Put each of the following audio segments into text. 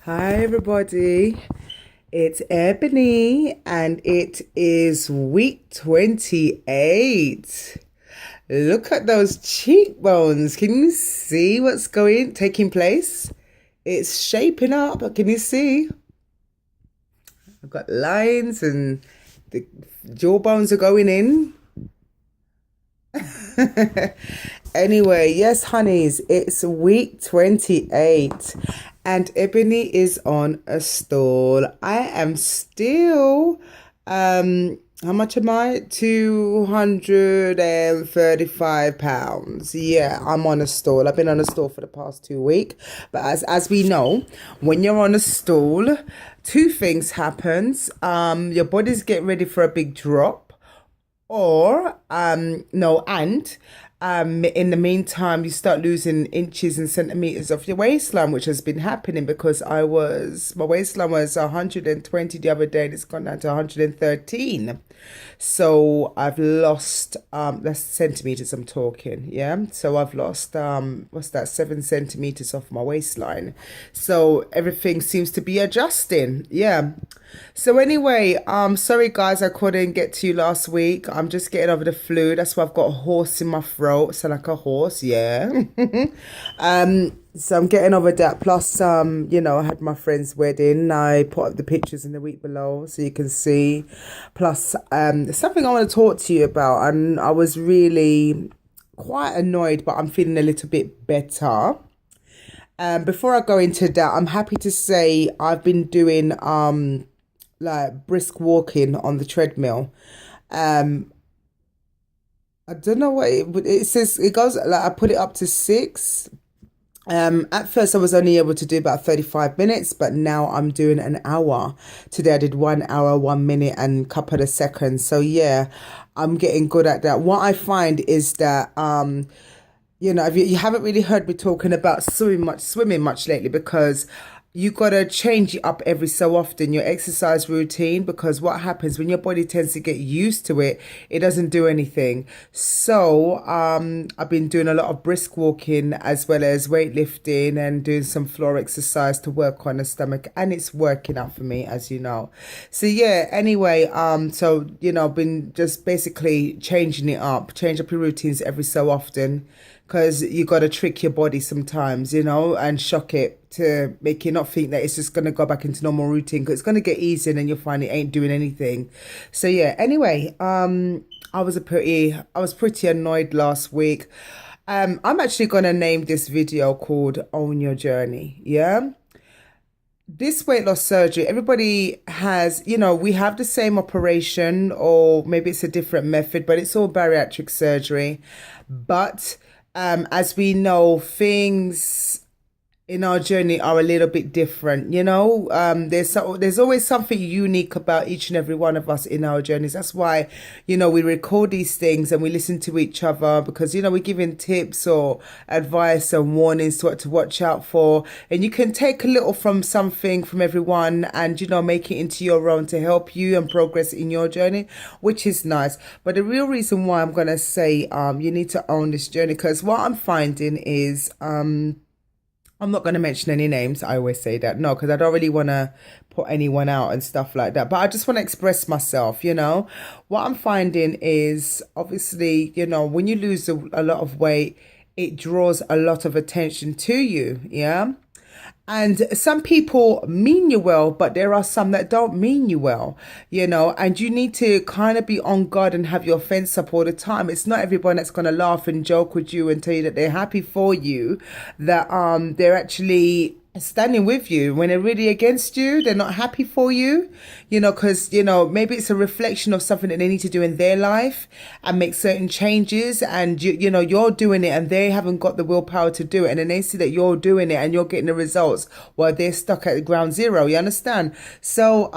Hi, everybody. It's Ebony, and it is week 28. Look at those cheekbones. Can you see what's taking place? It's shaping up. Can you see? I've got lines and the jawbones are going in. Anyway, yes, honeys, it's week 28 and Ebony is on a stall. I am still, how much am I? 235 pounds. Yeah, I'm on a stall. I've been on a stall for the past 2 weeks. But as we know, when you're on a stall, two things happens. Your body's getting ready for a big drop or no and in the meantime you start losing inches and centimeters of your waistline, which has been happening because my waistline was 120 the other day and it's gone down to 113. So I've lost that's centimeters I'm talking, yeah. So I've lost what's that, 7 centimeters off my waistline. So everything seems to be adjusting, yeah. So anyway, sorry guys, I couldn't get to you last week. I'm just getting over the flu. That's why I've got a horse in my throat. Sound like a horse, yeah. So I'm getting over that. Plus, I had my friend's wedding. I put up the pictures in the week below so you can see. Plus, there's something I want to talk to you about, and I was really quite annoyed, but I'm feeling a little bit better. Before I go into that, I'm happy to say I've been doing like brisk walking on the treadmill. Um, I don't know what it says. It goes like I put it up to 6. At first I was only able to do about 35 minutes, but now I'm doing an hour. Today I did 1 hour, 1 minute and a couple of seconds. So yeah, I'm getting good at that. What I find is that if you haven't really heard me talking about swimming much lately, because you gotta change it up every so often, your exercise routine, because what happens when your body tends to get used to it, it doesn't do anything. So I've been doing a lot of brisk walking as well as weightlifting and doing some floor exercise to work on the stomach, and it's working out for me, as you know. So yeah, anyway, been just basically changing it up, change up your routines every so often, because you got to trick your body sometimes, and shock it to make you not think that it's just going to go back into normal routine, because it's going to get easier and then you'll find it ain't doing anything. So yeah, anyway, I was pretty annoyed last week. I'm actually going to name this video called Own Your Journey. Yeah. This weight loss surgery, everybody has, we have the same operation, or maybe it's a different method, but it's all bariatric surgery. But as we know, things in our journey are a little bit different. There's always something unique about each and every one of us in our journeys. That's why, we record these things and we listen to each other, because, we're giving tips or advice and warnings to what to watch out for. And you can take a little from something from everyone and, make it into your own to help you and progress in your journey, which is nice. But the real reason why I'm going to say you need to own this journey, because what I'm finding is I'm not going to mention any names. I always say that. No, because I don't really want to put anyone out and stuff like that. But I just want to express myself, What I'm finding is, obviously, when you lose a lot of weight, it draws a lot of attention to you, yeah? And some people mean you well, but there are some that don't mean you well, and you need to kind of be on guard and have your fence up all the time. It's not everyone that's going to laugh and joke with you and tell you that they're happy for you, that they're actually standing with you when they're really against you. They're not happy for you, because maybe it's a reflection of something that they need to do in their life and make certain changes, and you're doing it and they haven't got the willpower to do it, and then they see that you're doing it and you're getting the results while they're stuck at ground zero. You understand? So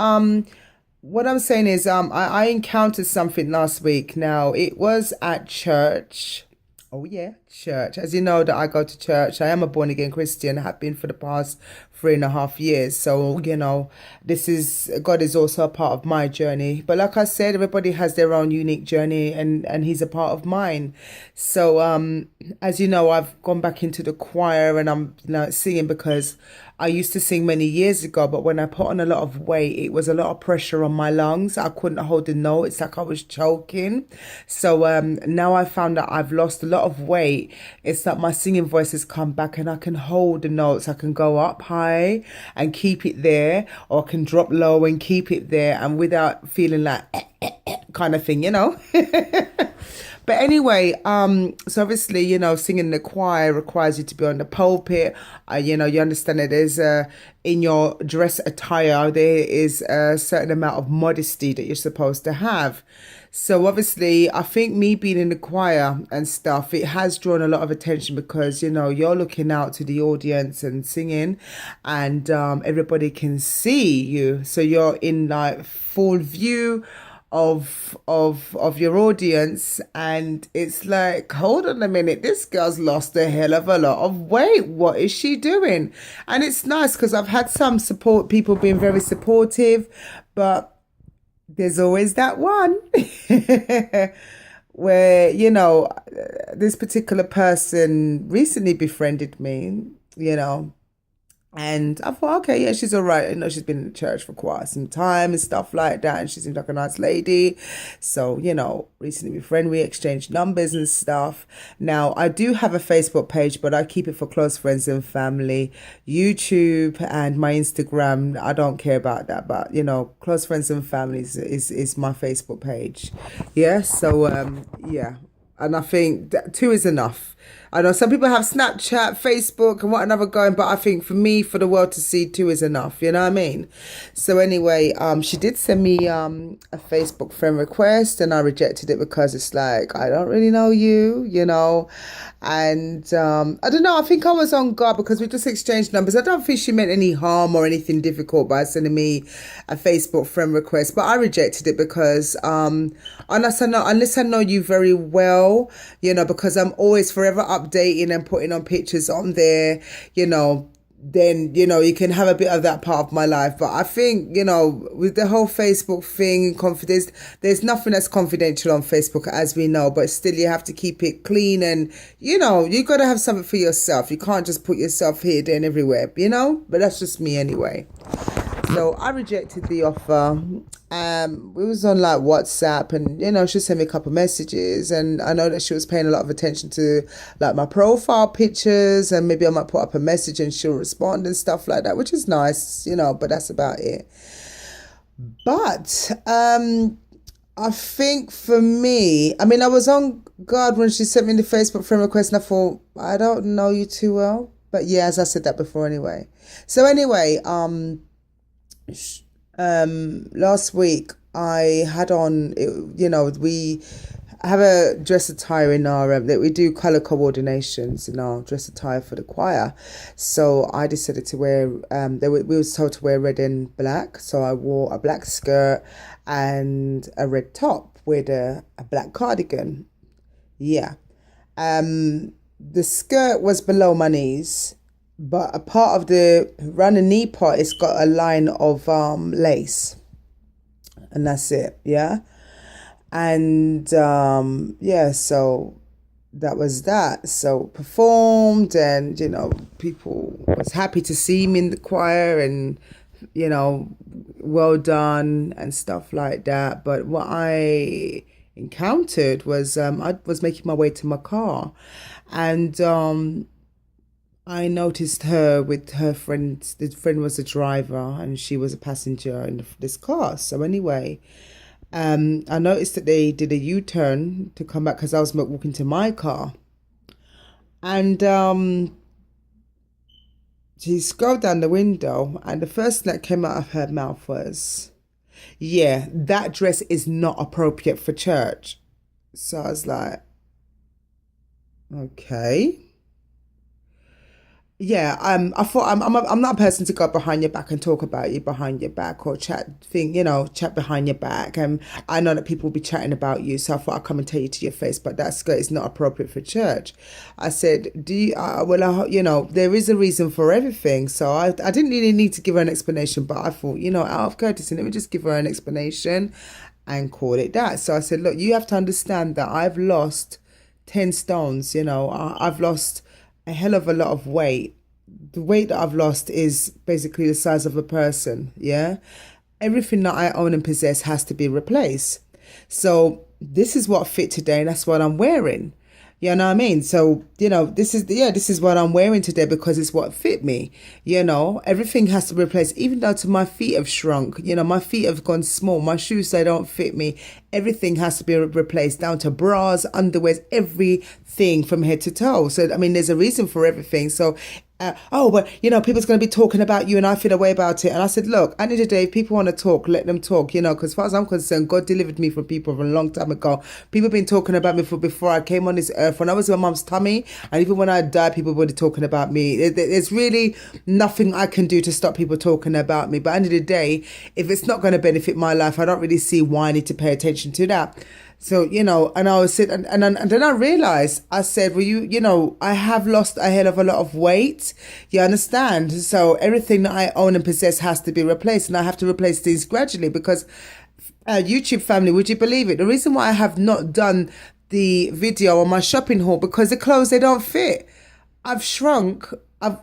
what I'm saying is I encountered something last week. Now, it was at church. Oh yeah, church. As you know, that I go to church. I am a born again Christian. I have been for the past 3.5 years. So, this is God is also a part of my journey. But like I said, everybody has their own unique journey, and He's a part of mine. So, as you know, I've gone back into the choir, and I'm singing because I used to sing many years ago, but when I put on a lot of weight, it was a lot of pressure on my lungs. I couldn't hold the note. It's like I was choking. So now I found that I've lost a lot of weight. It's like my singing voice has come back, and I can hold the notes. I can go up high and keep it there, or I can drop low and keep it there, and without feeling like kind of thing, But anyway, so obviously, singing in the choir requires you to be on the pulpit. You understand that in your dress attire, there is a certain amount of modesty that you're supposed to have. So obviously, I think me being in the choir and stuff, it has drawn a lot of attention because, you're looking out to the audience and singing, and everybody can see you. So you're in like full view of your audience, and it's like, hold on a minute, this girl's lost a hell of a lot of weight. What is she doing? And it's nice because I've had some people being very supportive, but there's always that one where this particular person recently befriended me, and I thought, okay, yeah, she's all right. She's been in the church for quite some time and stuff like that. And she seems like a nice lady. So, recently we exchanged numbers and stuff. Now, I do have a Facebook page, but I keep it for close friends and family. YouTube and my Instagram, I don't care about that. But, close friends and family is my Facebook page. Yeah, so, yeah. And I think that 2 is enough. I know some people have Snapchat, Facebook, and whatever going, but I think for me, for the world to see, 2 is enough. You know what I mean? So anyway, she did send me a Facebook friend request, and I rejected it because it's like, I don't really know you, and I don't know. I think I was on guard because we just exchanged numbers. I don't think she meant any harm or anything difficult by sending me a Facebook friend request, but I rejected it because unless I know you very well, because I'm always forever updating and putting on pictures on there, then you can have a bit of that part of my life. But I think with the whole Facebook thing, confidence, there's nothing that's confidential on Facebook, as we know, but still you have to keep it clean, and you got to have something for yourself. You can't just put yourself here, there and everywhere, but that's just me anyway. So I rejected the offer. We was on like WhatsApp, and she sent me a couple of messages, and I know that she was paying a lot of attention to like my profile pictures, and maybe I might put up a message and she'll respond and stuff like that, which is nice, but that's about it. But I think for me, I was on guard when she sent me the Facebook friend request, and I thought, I don't know you too well. But yeah, as I said that before anyway. So anyway, last week I had on, we have a dress attire in our that we do color coordinations in our dress attire for the choir. So I decided to wear we was told to wear red and black, so I wore a black skirt and a red top with a black cardigan. Yeah. The skirt was below my knees, but a part of the around the knee part, it's got a line of lace, and that's it. Yeah. And yeah, so that was that. So performed, and people was happy to see me in the choir, and well done and stuff like that. But what I encountered was I was making my way to my car, and I noticed her with her friend. The friend was a driver and she was a passenger in this car. So anyway, I noticed that they did a U-turn to come back because I was walking to my car. And she scrolled down the window, and the first thing that came out of her mouth was, yeah, that dress is not appropriate for church. So I was like, okay. Yeah, I thought I'm not a person to go behind your back and talk about you behind your back or chat behind your back. And I know that people will be chatting about you, so I thought I'd come and tell you to your face. But that skirt is not appropriate for church. I said, do you? There is a reason for everything. So I didn't really need to give her an explanation, but I thought, out of courtesy, let me just give her an explanation and call it that. So I said, look, you have to understand that I've lost 10 stones. I've lost a hell of a lot of weight. The weight that I've lost is basically the size of a person. Yeah. Everything that I own and possess has to be replaced. So this is what fit today, and that's what I'm wearing. You know what I mean? So, this is what I'm wearing today because it's what fit me. Everything has to be replaced, even though to my feet have shrunk. My feet have gone small. My shoes, they don't fit me. Everything has to be replaced down to bras, underwears, everything from head to toe. So, I mean, there's a reason for everything. So, but people's going to be talking about you and I feel a way about it. And I said, look, at the end of the day, if people want to talk, let them talk, because as far as I'm concerned, God delivered me from people from a long time ago. People have been talking about me before I came on this earth. When I was in my mum's tummy, and even when I died, people were talking about me. There's really nothing I can do to stop people talking about me. But at the end of the day, if it's not going to benefit my life, I don't really see why I need to pay attention to that. So, and I was sitting, and then I realized, I said, well, I have lost a hell of a lot of weight. You understand? So everything that I own and possess has to be replaced, and I have to replace these gradually because YouTube family, would you believe it? The reason why I have not done the video on my shopping haul, because the clothes, they don't fit. I've shrunk. I've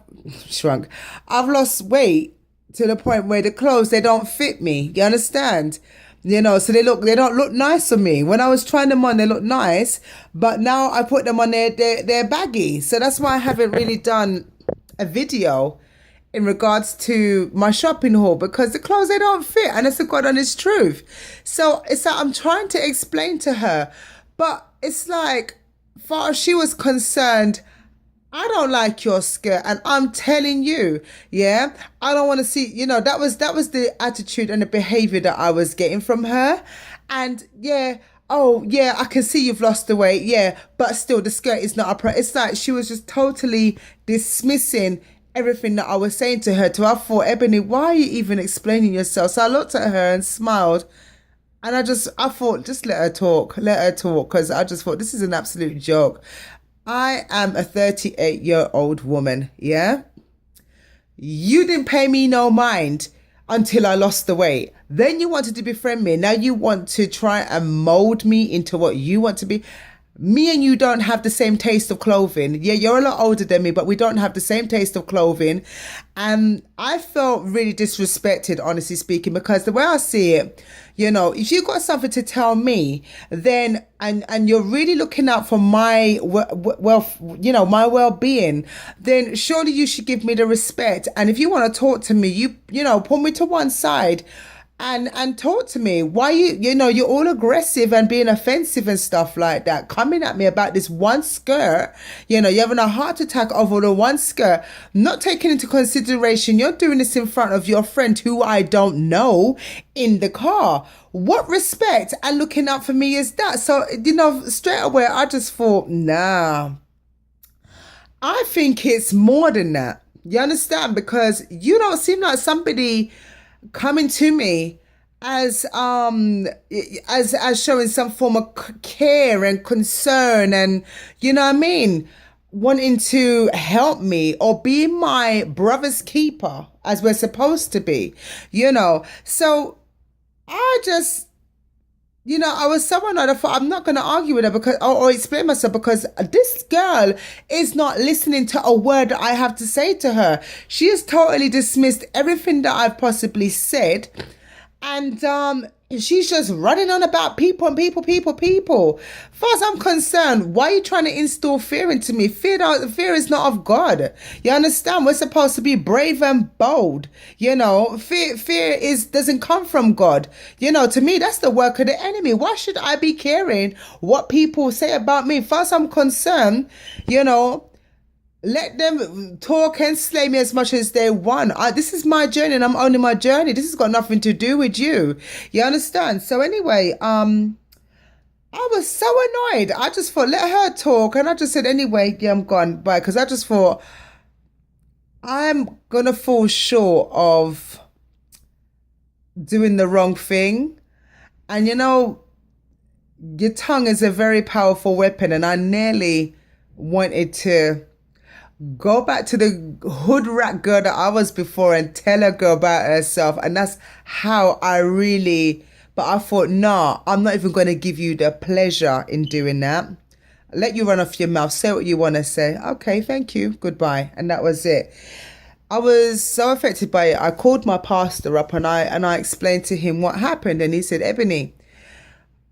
lost weight to the point where the clothes, they don't fit me. You understand? So they don't look nice on me. When I was trying them on, they look nice, but now I put them on, they're baggy. So that's why I haven't really done a video in regards to my shopping haul, because the clothes, they don't fit, and it's the God honest truth. So it's like I'm trying to explain to her, but it's like, far as she was concerned, I don't like your skirt, and I'm telling you, yeah, I don't want to see, that was the attitude and the behavior that I was getting from her. And yeah, oh yeah, I can see you've lost the weight, yeah, but still the skirt is not it's like she was just totally dismissing everything that I was saying to her. I thought, Ebony, why are you even explaining yourself? So I looked at her and smiled. And I thought, just let her talk, because I just thought, this is an absolute joke. I am a 38-year-old woman, yeah? You didn't pay me no mind until I lost the weight. Then you wanted to befriend me. Now you want to try and mold me into what you want to be. Me and you don't have the same taste of clothing. Yeah, you're a lot older than me, but we don't have the same taste of clothing. And I felt really disrespected, honestly speaking, because the way I see it, if you got something to tell me, then, and you're really looking out for my my well-being, then surely you should give me the respect. And if you want to talk to me, you pull me to one side and talk to me. Why you're all aggressive and being offensive and stuff like that, coming at me about this one skirt. You're having a heart attack over the one skirt, not taking into consideration you're doing this in front of your friend who I don't know in the car. What respect and looking out for me is that? So straight away I just thought, nah, I think it's more than that. You understand? Because you don't seem like somebody coming to me as showing some form of care and concern, and wanting to help me or be my brother's keeper as we're supposed to be. So I just I was so annoyed. I thought, I'm not going to argue with her because, or explain myself, because this girl is not listening to a word that I have to say to her. She has totally dismissed everything that I've possibly said. And she's just running on about people and people. As far as I'm concerned, why are you trying to instill fear into me? Fear is not of God. You understand? We're supposed to be brave and bold. Fear doesn't come from God. To me, that's the work of the enemy. Why should I be caring what people say about me? As far as I'm concerned, let them talk and slay me as much as they want. This is my journey and I'm owning my journey. This has got nothing to do with you. You understand? So anyway, I was so annoyed. I just thought, let her talk. And I just said, anyway, yeah, I'm gone. Bye. Because I just thought, I'm gonna fall short of doing the wrong thing. And your tongue is a very powerful weapon, and I nearly wanted to go back to the hood rat girl that I was before and tell a girl about herself. And that's how I really, but I thought, nah, I'm not even going to give you the pleasure in doing that. Let you run off your mouth, say what you want to say. Okay, thank you, goodbye. And that was it. I was so affected by it. I called my pastor up and I explained to him what happened. And he said, Ebony,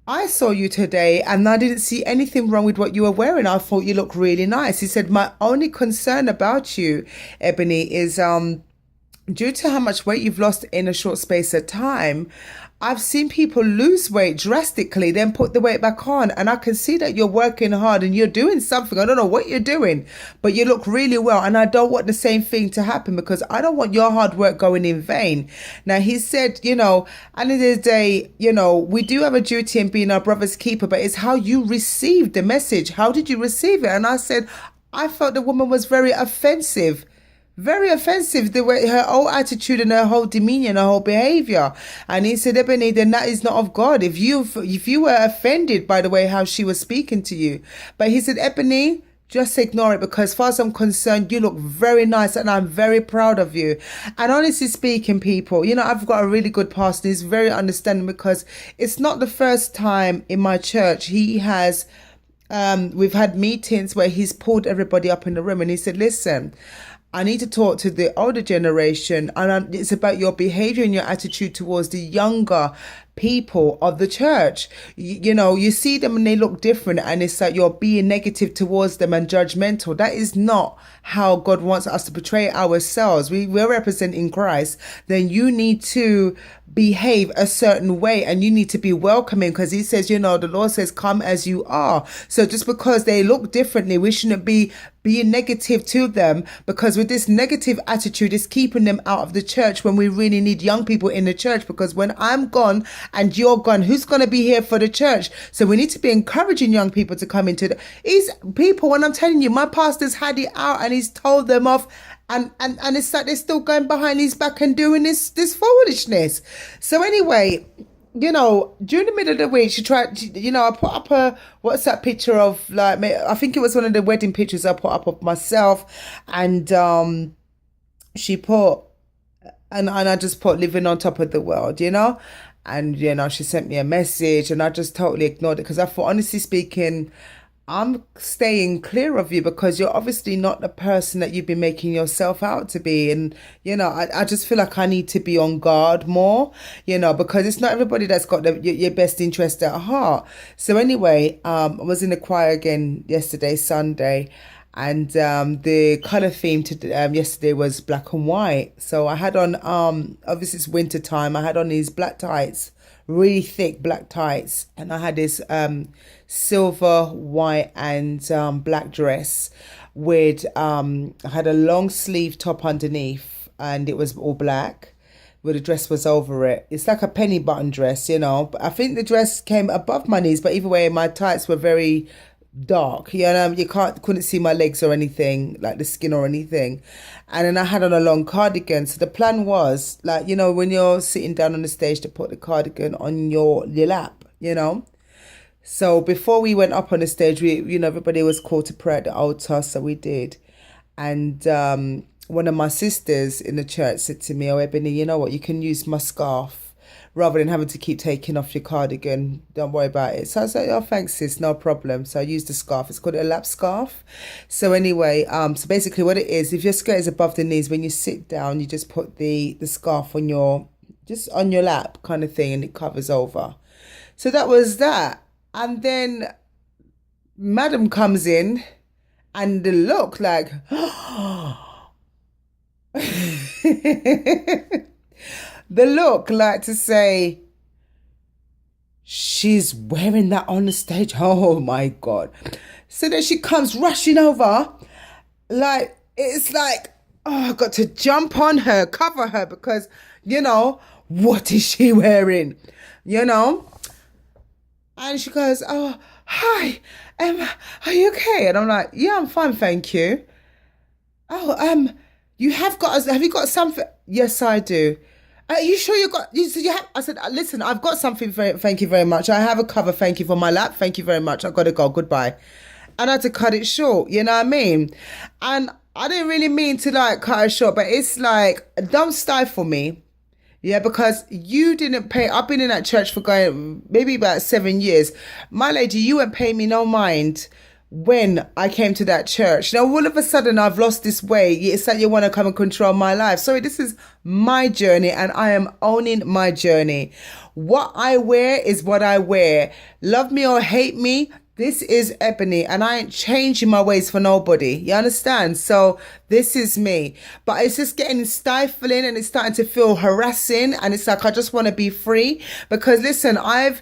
I saw you today and I didn't see anything wrong with what you were wearing. I thought you looked really nice. He said, my only concern about you, Ebony, is due to how much weight you've lost in a short space of time, I've seen people lose weight drastically, then put the weight back on. And I can see that you're working hard and you're doing something. I don't know what you're doing, but you look really well. And I don't want the same thing to happen because I don't want your hard work going in vain. Now, he said, at the end of the day, we do have a duty in being our brother's keeper, but it's how you received the message. How did you receive it? And I said, I felt the woman was very offensive. Very offensive, the way her whole attitude and her whole demeanor and her whole behavior. And he said, Ebony, then that is not of God. If you were offended by the way how she was speaking to you, but he said, Ebony, just ignore it because, as far as I'm concerned, you look very nice and I'm very proud of you. And honestly speaking, people, I've got a really good pastor. He's very understanding because it's not the first time in my church he has. We've had meetings where he's pulled everybody up in the room and he said, listen, I need to talk to the older generation, and it's about your behavior and your attitude towards the younger people of the church. You see them and they look different, and it's like you're being negative towards them and judgmental. That is not how God wants us to portray ourselves. We're representing Christ. Then you need to behave a certain way and you need to be welcoming because he says, the Lord says, come as you are. So just because they look differently, we shouldn't be being negative to them, because with this negative attitude, it's keeping them out of the church when we really need young people in the church. Because when I'm gone and you're gone, who's going to be here for the church? So we need to be encouraging young people to come into these people. When I'm telling you, my pastor's had it out and he's told them off. And it's like they're still going behind his back and doing this foolishness. So anyway, during the middle of the week, I put up a WhatsApp picture of, like, I think it was one of the wedding pictures I put up of myself, and she put, and I just put living on top of the world, and she sent me a message, and I just totally ignored it because I thought, honestly speaking, I'm staying clear of you because you're obviously not the person that you've been making yourself out to be. And, I just feel like I need to be on guard more, because it's not everybody that's got your best interest at heart. So anyway, I was in the choir again yesterday, Sunday, and the color theme to yesterday was black and white. So I had on, obviously it's winter time, I had on these black tights, really thick black tights, and I had this silver, white, and black dress with I had a long sleeve top underneath, and it was all black, where the dress was over it. It's like a penny button dress, but I think the dress came above my knees, but either way, my tights were very dark, you couldn't see my legs or anything, like the skin or anything. And then I had on a long cardigan. So the plan was, like, when you're sitting down on the stage, to put the cardigan on your lap, So before we went up on the stage, we everybody was called to pray at the altar, so we did. And one of my sisters in the church said to me, oh, Ebony, you know what, you can use my scarf rather than having to keep taking off your cardigan. Don't worry about it. So I was like, oh, thanks, sis, no problem. So I used the scarf. It's called a lap scarf. So anyway, so basically what it is, if your skirt is above the knees, when you sit down, you just put the scarf on your lap kind of thing, and it covers over. So that was that. And then madam comes in, and the look like, the look like to say, she's wearing that on the stage. Oh my God. So then she comes rushing over. Like, it's like, oh, I've got to jump on her, cover her, because, what is she wearing? And she goes, oh, hi, are you okay? And I'm like, yeah, I'm fine, thank you. Oh, You have got, have you got something? Yes, I do. Are you sure you got, so you have, I said, listen, I've got something, thank you very much. I have a cover, thank you for my lap, thank you very much. I've got to go, goodbye. And I had to cut it short, you know what I mean? And I didn't really mean to like cut it short, but it's like, don't stifle me. Yeah, because you didn't pay. I've been in that church for going maybe about 7 years. My lady, you weren't paying me no mind when I came to that church. Now, all of a sudden, I've lost this way. It's like you want to come and control my life. Sorry, this is my journey and I am owning my journey. What I wear is what I wear. Love me or hate me. This is Ebony and I ain't changing my ways for nobody. You understand? So this is me. But it's just getting stifling and it's starting to feel harassing. And it's like, I just want to be free. Because listen, I've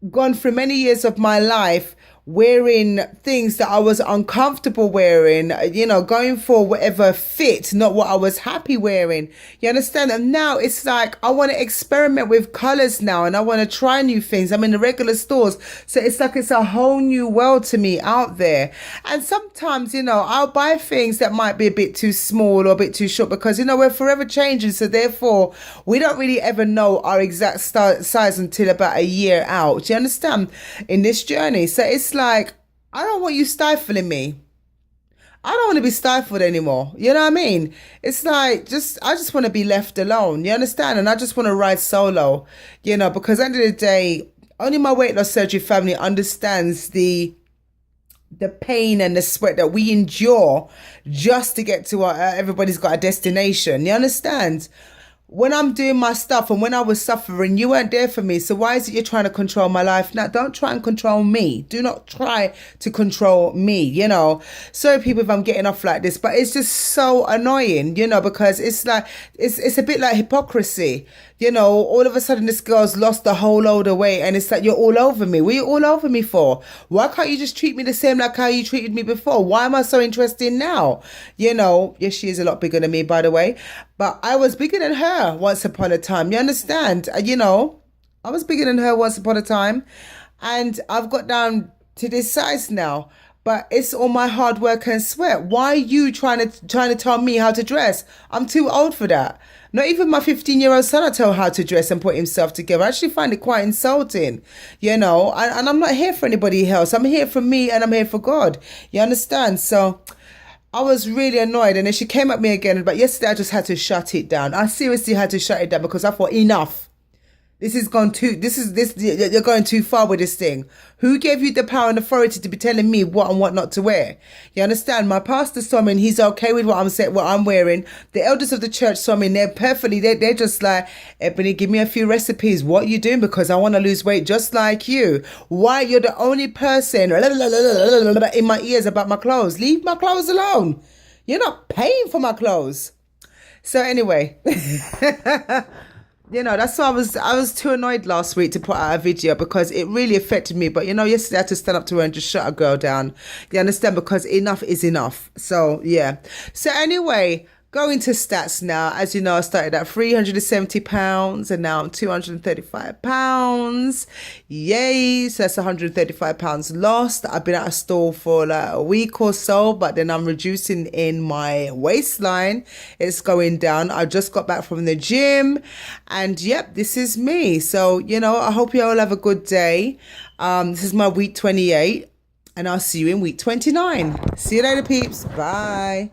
gone through many years of my life wearing things that I was uncomfortable wearing, you know, going for whatever fit, not what I was happy wearing. You understand? And now it's like, I want to experiment with colors now and I want to try new things. I'm in the regular stores. So it's like, it's a whole new world to me out there. And sometimes, you know, I'll buy things that might be a bit too small or a bit too short because, you know, we're forever changing. So therefore, we don't really ever know our exact size until about a year out. Do you understand? In this journey. So it's like, I don't want you stifling me. I don't want to be stifled anymore. You know what I mean? It's like, I just want to be left alone. You understand? And I just want to ride solo, you know, because at the end of the day, only my weight loss surgery family understands the pain and the sweat that we endure just to get to everybody's got a destination. You understand? When I'm doing my stuff and when I was suffering, you weren't there for me. So why is it you're trying to control my life? Now, don't try and control me. Do not try to control me, you know. Sorry, people, if I'm getting off like this, but it's just so annoying, you know, because it's like, it's a bit like hypocrisy. You know, all of a sudden this girl's lost a whole load of weight and it's like, you're all over me. What are you all over me for? Why can't you just treat me the same like how you treated me before? Why am I so interested now? You know, yes, she is a lot bigger than me, by the way, but I was bigger than her once upon a time. You understand? You know, I was bigger than her once upon a time and I've got down to this size now. But it's all my hard work and sweat. Why are you trying to tell me how to dress? I'm too old for that. Not even my 15-year-old son I tell how to dress and put himself together. I actually find it quite insulting, you know. And I'm not here for anybody else. I'm here for me and I'm here for God. You understand? So I was really annoyed. And then she came at me again. But yesterday I just had to shut it down. I seriously had to shut it down because I thought, enough. You're going too far with this thing. Who gave you the power and authority to be telling me what and what not to wear? You understand? My pastor saw me and he's okay with what I'm wearing. The elders of the church saw me and they're just like, Ebony, give me a few recipes. What are you doing? Because I want to lose weight just like you. Why? You're the only person in my ears about my clothes. Leave my clothes alone. You're not paying for my clothes. So anyway, you know, that's why I was too annoyed last week to put out a video because it really affected me. But, you know, yesterday I had to stand up to her and just shut a girl down. You understand? Because enough is enough. So, yeah. So, anyway, going to stats now. As you know, I started at 370 pounds and now I'm 235 pounds. Yay. So, that's 135 pounds lost. I've been at a store for like a week or so, but then I'm reducing in my waistline. It's going down. I just got back from the gym and yep, this is me. So, you know, I hope you all have a good day. This is my week 28 and I'll see you in week 29. See you later, peeps. Bye.